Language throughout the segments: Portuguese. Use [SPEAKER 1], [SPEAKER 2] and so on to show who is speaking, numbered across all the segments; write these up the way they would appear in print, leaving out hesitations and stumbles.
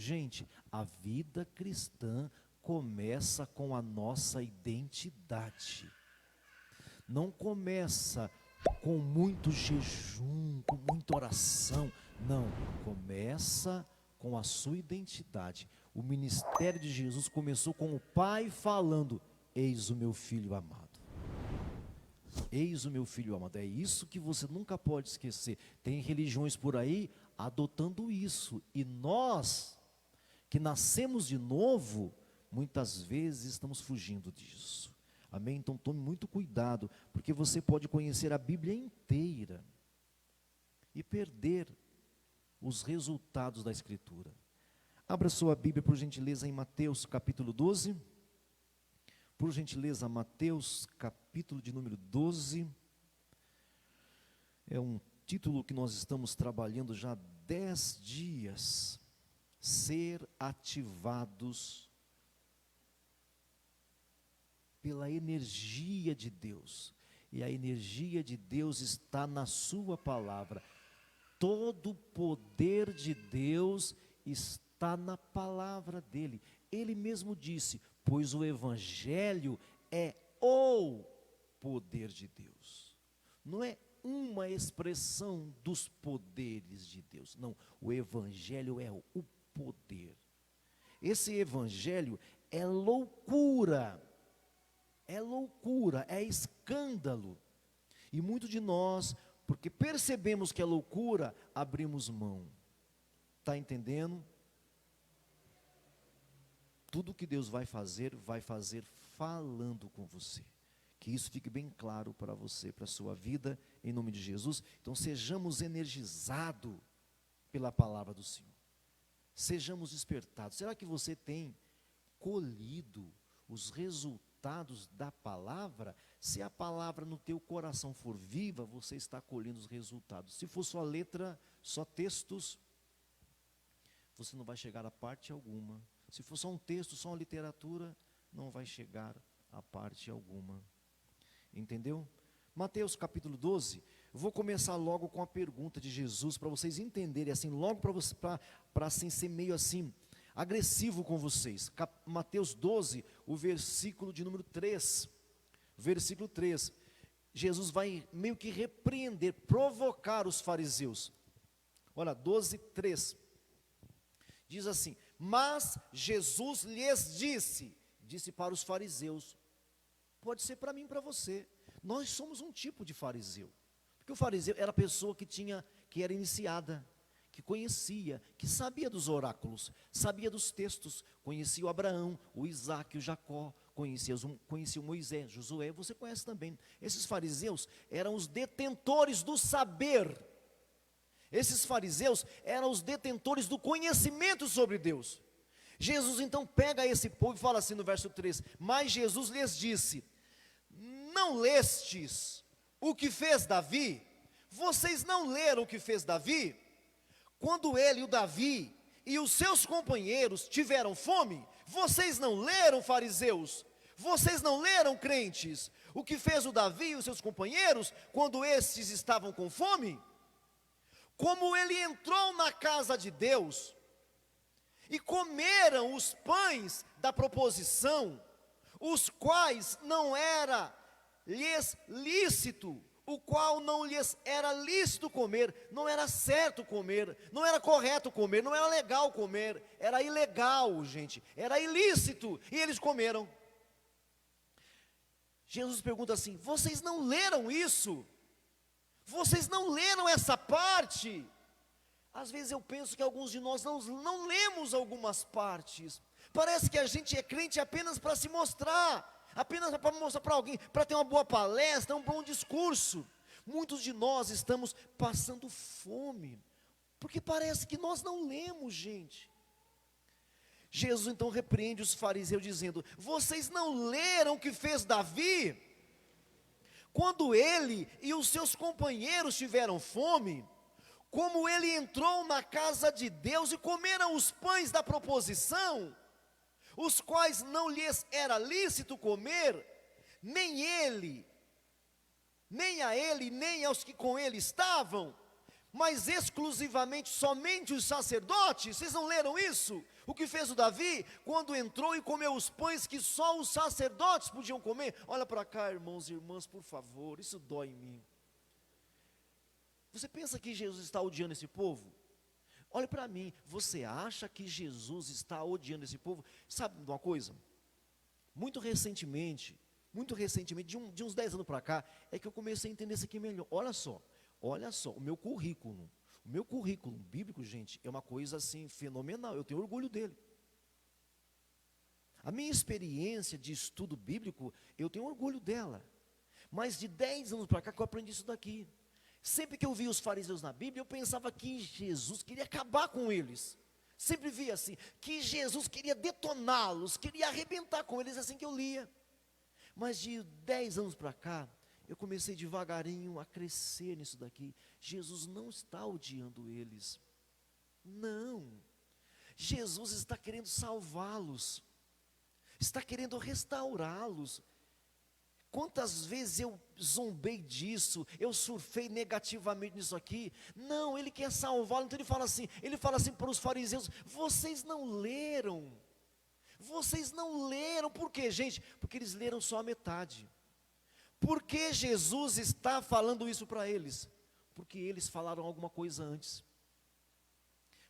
[SPEAKER 1] Gente, a vida cristã começa com a nossa identidade. Não começa com muito jejum, com muita oração. Não, começa com a sua identidade. O ministério de Jesus começou com o Pai falando: eis o meu filho amado. Eis o meu filho amado. É isso que você nunca pode esquecer. Tem religiões por aí adotando isso. E nós, que nascemos de novo, muitas vezes estamos fugindo disso. Amém? Então tome muito cuidado, porque você pode conhecer a Bíblia inteira e perder os resultados da Escritura. Abra sua Bíblia, por gentileza, em Mateus capítulo 12. Por gentileza, Mateus capítulo de número 12. É um título que nós estamos trabalhando já há 10 dias. Ser ativados pela energia de Deus. E a energia de Deus está na sua palavra. Todo o poder de Deus está na palavra dele. Ele mesmo disse: pois o Evangelho é o poder de Deus. Não é uma expressão dos poderes de Deus. Não, o Evangelho é o poder. Esse Evangelho é loucura. É loucura, é escândalo. E muito de nós, porque percebemos que é loucura, abrimos mão. Está entendendo? Tudo que Deus vai fazer falando com você. Que isso fique bem claro para você, para a sua vida, em nome de Jesus. Então sejamos energizados pela palavra do Senhor. Sejamos despertados. Será que você tem colhido os resultados da palavra? Se a palavra no teu coração for viva, você está colhendo os resultados. Se for só letra, só textos, você não vai chegar a parte alguma. Se for só um texto, só uma literatura, não vai chegar a parte alguma. Entendeu? Mateus capítulo 12, eu vou começar logo com a pergunta de Jesus, para vocês entenderem, assim, logo para assim, ser meio assim, agressivo com vocês. Mateus 12, o versículo de número 3, versículo 3, Jesus vai meio que repreender, provocar os fariseus. Olha, 12, 3, diz assim: mas Jesus lhes disse para os fariseus, pode ser para mim e para você, nós somos um tipo de fariseu, porque o fariseu era a pessoa que era iniciada, que conhecia, que sabia dos oráculos, sabia dos textos, conhecia o Abraão, o Isaac, o Jacó, conhecia o Moisés, Josué, você conhece também. Esses fariseus eram os detentores do saber. Esses fariseus eram os detentores do conhecimento sobre Deus. Jesus então pega esse povo e fala assim no verso 3, mas Jesus lhes disse: não lestes o que fez Davi? Vocês não leram o que fez Davi? Quando ele, o Davi, e os seus companheiros tiveram fome, vocês não leram, fariseus? Vocês não leram, crentes, o que fez o Davi e os seus companheiros, quando estes estavam com fome? Como ele entrou na casa de Deus, e comeram os pães da proposição, os quais não era lhes lícito, o qual não lhes era lícito comer, não era certo comer, não era correto comer, não era legal comer, era ilegal, gente, era ilícito, e eles comeram. Jesus pergunta assim: vocês não leram isso? Vocês não leram essa parte? Às vezes eu penso que alguns de nós não lemos algumas partes. Parece que a gente é crente apenas para se mostrar, apenas para mostrar para alguém, para ter uma boa palestra, um bom discurso. Muitos de nós estamos passando fome, porque parece que nós não lemos, gente. Jesus então repreende os fariseus dizendo: vocês não leram o que fez Davi? Quando ele e os seus companheiros tiveram fome, como ele entrou na casa de Deus e comeram os pães da proposição, os quais não lhes era lícito comer, nem a ele, nem aos que com ele estavam, mas exclusivamente, somente os sacerdotes. Vocês não leram isso? O que fez o Davi, quando entrou e comeu os pães que só os sacerdotes podiam comer? Olha para cá, irmãos e irmãs, por favor, isso dói em mim. Você pensa que Jesus está odiando esse povo? Olha para mim, você acha que Jesus está odiando esse povo? Sabe de uma coisa? Muito recentemente, de uns 10 anos para cá, é que eu comecei a entender isso aqui melhor. Olha só, o meu currículo bíblico, gente, é uma coisa assim fenomenal, eu tenho orgulho dele. A minha experiência de estudo bíblico, eu tenho orgulho dela. Mas de 10 anos para cá que eu aprendi isso daqui. Sempre que eu via os fariseus na Bíblia, eu pensava que Jesus queria acabar com eles. Sempre via assim, que Jesus queria detoná-los, queria arrebentar com eles, assim que eu lia. Mas de 10 anos para cá, eu comecei devagarinho a crescer nisso daqui. Jesus não está odiando eles. Não. Jesus está querendo salvá-los. Está querendo restaurá-los. Quantas vezes eu zombei disso, eu surfei negativamente nisso aqui? Não, ele quer salvá-lo. Então ele fala assim para os fariseus: vocês não leram. Vocês não leram. Por quê, gente? Porque eles leram só a metade. Por que Jesus está falando isso para eles? Porque eles falaram alguma coisa antes.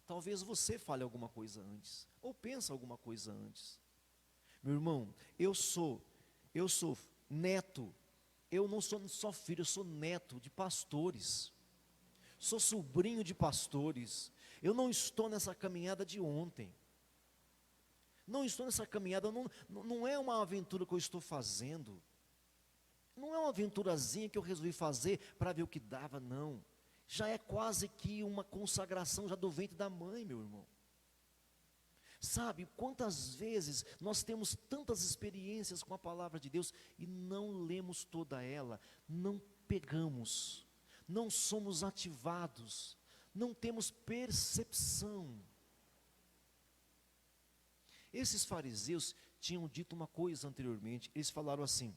[SPEAKER 1] Talvez você fale alguma coisa antes, ou pensa alguma coisa antes. Meu irmão, eu sou neto, eu não sou só filho, eu sou neto de pastores, sou sobrinho de pastores. Eu não estou nessa caminhada de ontem, não estou nessa caminhada, não é uma aventura que eu estou fazendo, não é uma aventurazinha que eu resolvi fazer para ver o que dava, não. Já é quase que uma consagração já do ventre da mãe, meu irmão. Sabe, quantas vezes nós temos tantas experiências com a palavra de Deus e não lemos toda ela, não pegamos, não somos ativados, não temos percepção. Esses fariseus tinham dito uma coisa anteriormente, eles falaram assim,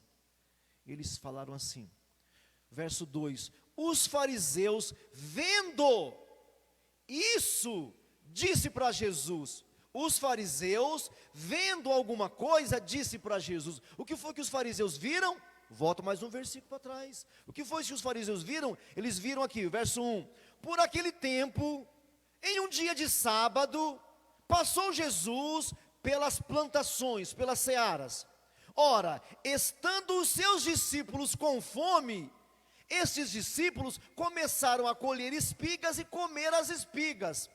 [SPEAKER 1] verso 2: os fariseus, vendo isso, disse para Jesus. Os fariseus, vendo alguma coisa, disse para Jesus. O que foi que os fariseus viram? Volta mais um versículo para trás. O que foi que os fariseus viram? Eles viram aqui, verso 1. Por aquele tempo, em um dia de sábado, passou Jesus pelas plantações, pelas searas. Ora, estando os seus discípulos com fome, esses discípulos começaram a colher espigas e comer as espigas.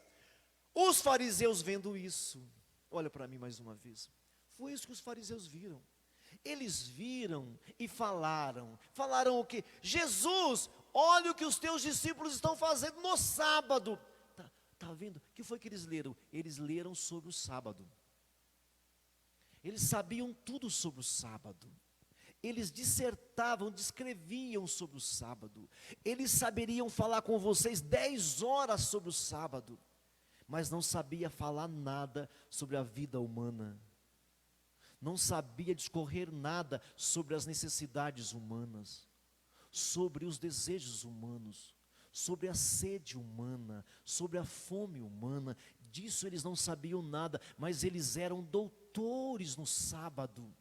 [SPEAKER 1] Os fariseus vendo isso, olha para mim mais uma vez, foi isso que os fariseus viram. Eles viram e falaram o quê? Jesus, olha o que os teus discípulos estão fazendo no sábado. Tá vendo? O que foi que eles leram? Eles leram sobre o sábado. Eles sabiam tudo sobre o sábado. Eles dissertavam, descreviam sobre o sábado. Eles saberiam falar com vocês 10 horas sobre o sábado, mas não sabia falar nada sobre a vida humana, não sabia discorrer nada sobre as necessidades humanas, sobre os desejos humanos, sobre a sede humana, sobre a fome humana. Disso eles não sabiam nada, mas eles eram doutores no sábado.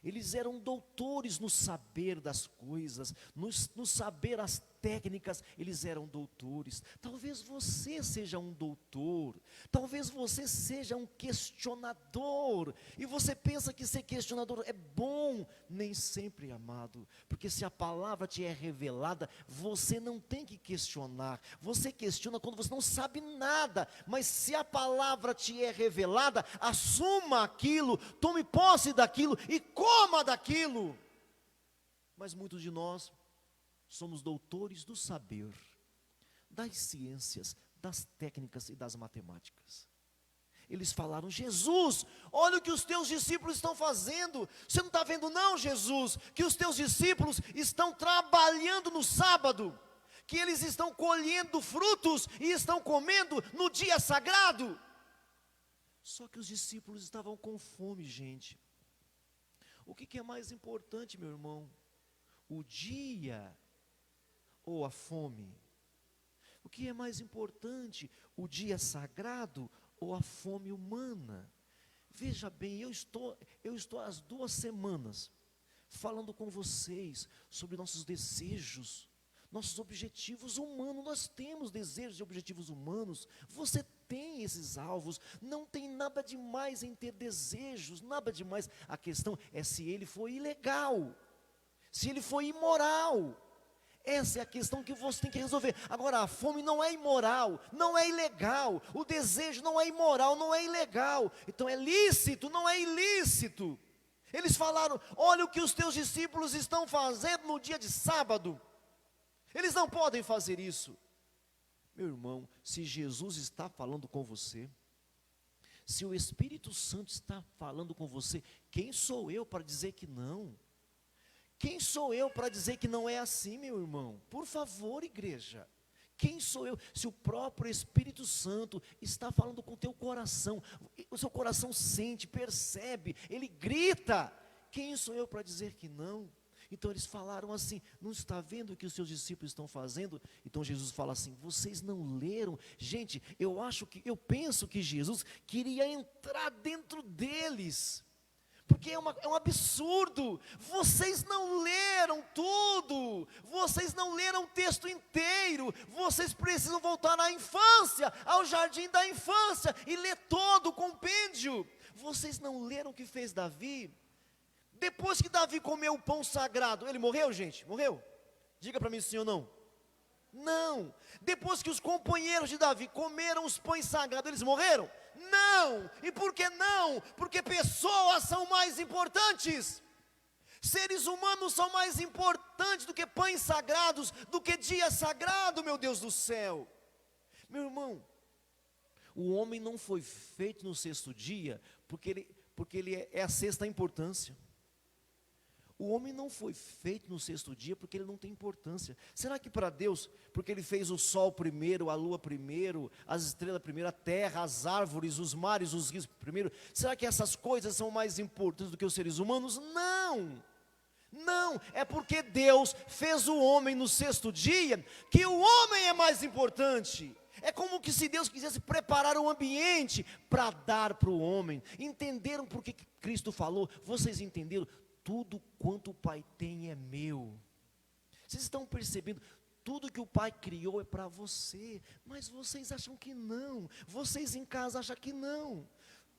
[SPEAKER 1] Eles eram doutores no saber das coisas, no saber as técnicas, eles eram doutores. Talvez você seja um doutor, talvez você seja um questionador, e você pensa que ser questionador é bom. Nem sempre, amado, porque se a palavra te é revelada, você não tem que questionar. Você questiona quando você não sabe nada, mas se a palavra te é revelada, assuma aquilo, tome posse daquilo e coma daquilo. Mas muitos de nós somos doutores do saber, das ciências, das técnicas e das matemáticas. Eles falaram: Jesus, olha o que os teus discípulos estão fazendo. Você não está vendo não, Jesus, que os teus discípulos estão trabalhando no sábado, que eles estão colhendo frutos e estão comendo no dia sagrado? Só que os discípulos estavam com fome, gente. O que é mais importante, meu irmão? O dia ou a fome? O que é mais importante, o dia sagrado ou a fome humana? Veja bem, eu estou há 2 semanas falando com vocês sobre nossos desejos, nossos objetivos humanos. Nós temos desejos e objetivos humanos. Você tem esses alvos. Não tem nada demais em ter desejos, nada demais. A questão é se ele foi ilegal, se ele foi imoral. Essa é a questão que você tem que resolver. Agora, a fome não é imoral, não é ilegal. O desejo não é imoral, não é ilegal. Então é lícito, não é ilícito. Eles falaram: olha o que os teus discípulos estão fazendo no dia de sábado. Eles não podem fazer isso. Meu irmão, se Jesus está falando com você, se o Espírito Santo está falando com você, quem sou eu para dizer que não? Quem sou eu para dizer que não é assim, meu irmão? Por favor, igreja. Quem sou eu? Se o próprio Espírito Santo está falando com o teu coração, o seu coração sente, percebe, ele grita. Quem sou eu para dizer que não? Então eles falaram assim: não está vendo o que os seus discípulos estão fazendo? Então Jesus fala assim: vocês não leram? Gente, eu penso que Jesus queria entrar dentro deles, porque é um absurdo. Vocês não leram tudo, vocês não leram o texto inteiro. Vocês precisam voltar à infância, ao jardim da infância, e ler todo o compêndio. Vocês não leram o que fez Davi? Depois que Davi comeu o pão sagrado, ele morreu, gente? Morreu? Diga para mim sim ou não. Não. Depois que os companheiros de Davi comeram os pães sagrados, eles morreram? Não. E por que não? Porque pessoas são mais importantes. Seres humanos são mais importantes do que pães sagrados, do que dia sagrado, meu Deus do céu. Meu irmão, o homem não foi feito no 6º dia, porque ele é a 6ª importância. O homem não foi feito no 6º dia porque ele não tem importância. Será que para Deus, porque ele fez o sol primeiro, a lua primeiro, as estrelas primeiro, a terra, as árvores, os mares, os rios primeiro, será que essas coisas são mais importantes do que os seres humanos? Não, não, é porque Deus fez o homem no 6º dia, que o homem é mais importante. É como que se Deus quisesse preparar um ambiente para dar para o homem. Entenderam por que Cristo falou? Vocês entenderam? Tudo quanto o Pai tem é meu. Vocês estão percebendo? Tudo que o Pai criou é para você. Mas vocês acham que não. Vocês em casa acham que não.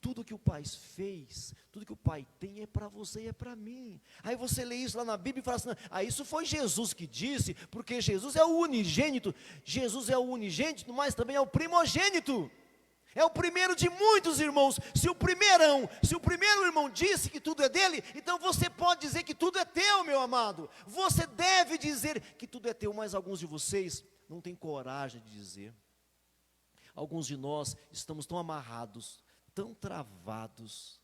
[SPEAKER 1] Tudo que o Pai fez, tudo que o Pai tem é para você e é para mim. Aí você lê isso lá na Bíblia e fala assim: isso foi Jesus que disse, porque Jesus é o unigênito. Jesus é o unigênito, mas também é o primogênito. É o primeiro de muitos irmãos. Se o primeiro irmão disse que tudo é dele, então você pode dizer que tudo é teu, meu amado. Você deve dizer que tudo é teu, mas alguns de vocês não têm coragem de dizer. Alguns de nós estamos tão amarrados, tão travados,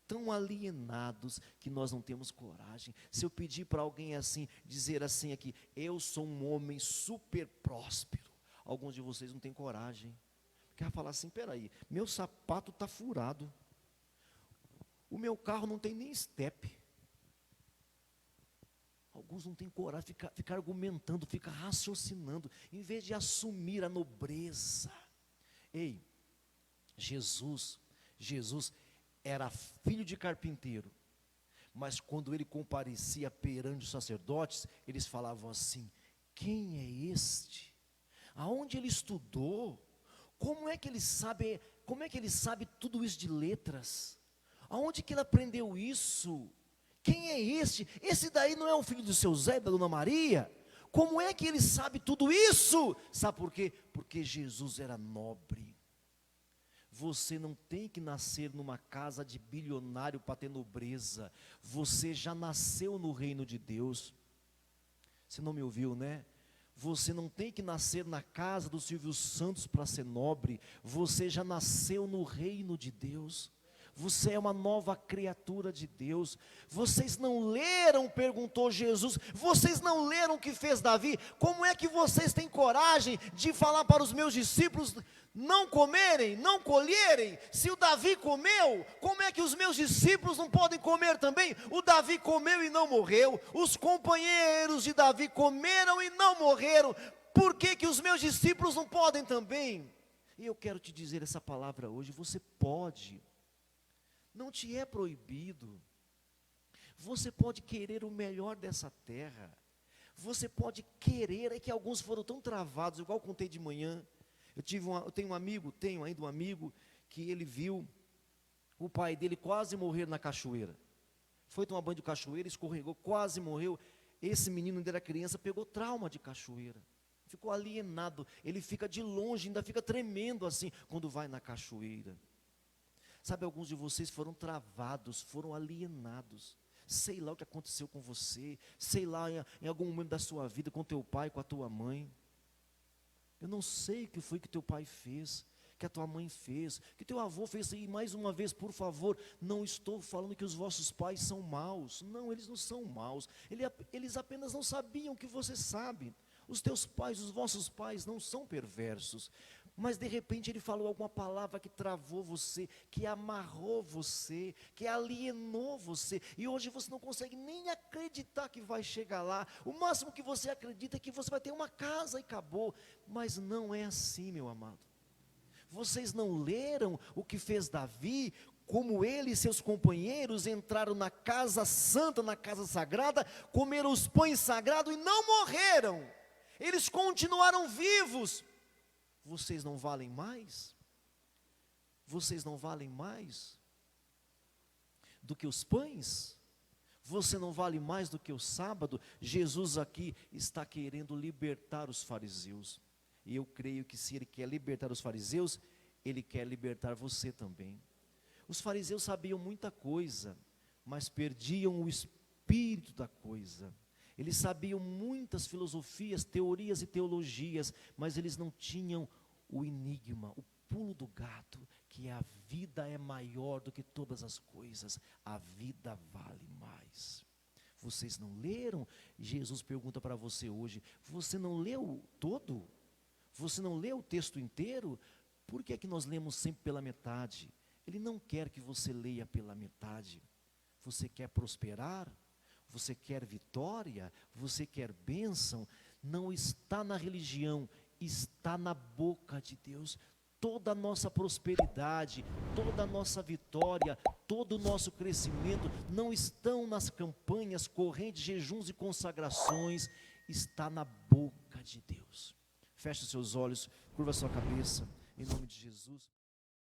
[SPEAKER 1] tão alienados, que nós não temos coragem. Se eu pedir para alguém assim, dizer assim aqui: eu sou um homem super próspero, alguns de vocês não têm coragem. Quer falar assim: peraí, meu sapato está furado, o meu carro não tem nem estepe. Alguns não têm coragem, ficar argumentando, ficar raciocinando, em vez de assumir a nobreza. Ei, Jesus era filho de carpinteiro, mas quando ele comparecia perante os sacerdotes, eles falavam assim: quem é este? Aonde ele estudou? Como é que ele sabe tudo isso de letras? Aonde que ele aprendeu isso? Quem é este? Esse daí não é o filho do seu Zé e da Dona Maria? Como é que ele sabe tudo isso? Sabe por quê? Porque Jesus era nobre. Você não tem que nascer numa casa de bilionário para ter nobreza. Você já nasceu no reino de Deus. Você não me ouviu, né? Você não tem que nascer na casa do Silvio Santos para ser nobre. Você já nasceu no reino de Deus. Você é uma nova criatura de Deus. Vocês não leram, perguntou Jesus. Vocês não leram o que fez Davi? Como é que vocês têm coragem de falar para os meus discípulos não comerem, não colherem? Se o Davi comeu, como é que os meus discípulos não podem comer também? O Davi comeu e não morreu. Os companheiros de Davi comeram e não morreram. por que que os meus discípulos não podem também? E eu quero te dizer essa palavra hoje, você pode, não te é proibido, você pode querer o melhor dessa terra, você pode querer, é que alguns foram tão travados, igual eu contei de manhã, eu tenho ainda um amigo, que ele viu o pai dele quase morrer na cachoeira, foi tomar banho de cachoeira, escorregou, quase morreu, esse menino ainda era criança, pegou trauma de cachoeira, ficou alienado, ele fica de longe, ainda fica tremendo assim, quando vai na cachoeira. Sabe, alguns de vocês foram travados, foram alienados, sei lá o que aconteceu com você, sei lá em algum momento da sua vida, com teu pai, com a tua mãe, eu não sei o que foi que teu pai fez, que a tua mãe fez, que teu avô fez, e mais uma vez, por favor, não estou falando que os vossos pais são maus, não, eles não são maus, eles apenas não sabiam o que você sabe. Os teus pais, os vossos pais não são perversos, mas de repente ele falou alguma palavra que travou você, que amarrou você, que alienou você, e hoje você não consegue nem acreditar que vai chegar lá, o máximo que você acredita é que você vai ter uma casa e acabou, mas não é assim, meu amado. Vocês não leram o que fez Davi, como ele e seus companheiros entraram na casa santa, na casa sagrada, comeram os pães sagrados e não morreram, eles continuaram vivos. Vocês não valem mais? Vocês não valem mais do que os pães? Você não vale mais do que o sábado? Jesus aqui está querendo libertar os fariseus, e eu creio que se ele quer libertar os fariseus, ele quer libertar você também. Os fariseus sabiam muita coisa, mas perdiam o espírito da coisa. Eles sabiam muitas filosofias, teorias e teologias, mas eles não tinham o enigma, o pulo do gato, que a vida é maior do que todas as coisas, a vida vale mais. Vocês não leram? Jesus pergunta para você hoje, você não leu todo? Você não leu o texto inteiro? Por que é que nós lemos sempre pela metade? Ele não quer que você leia pela metade. Você quer prosperar? Você quer vitória? Você quer bênção? Não está na religião, está na boca de Deus. Toda a nossa prosperidade, toda a nossa vitória, todo o nosso crescimento não estão nas campanhas, correntes, jejuns e consagrações, está na boca de Deus. Feche os seus olhos, curva a sua cabeça, em nome de Jesus.